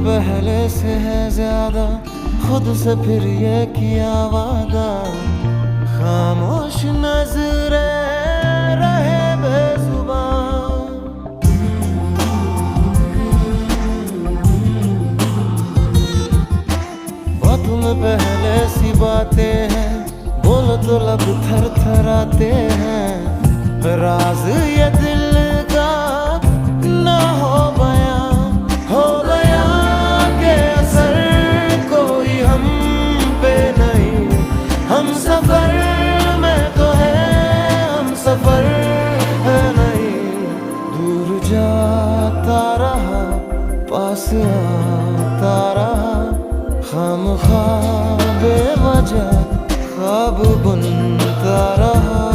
पहले से है ज्यादा, खुद से फिर ये किया वादा। खामोश नजरें रहे बेजुबान, बातों में पहले सी बातें हैं, बोलो तो लब थर थर आते हैं। राज ये दिल का ना हो बयां के असर कोई हम पे नहीं। हम सफर में तो है, हम सफर है नहीं। दूर जाता रहा, पास आता रहा, खामख्वाह बेवजह ख्वाब बुनता रहा।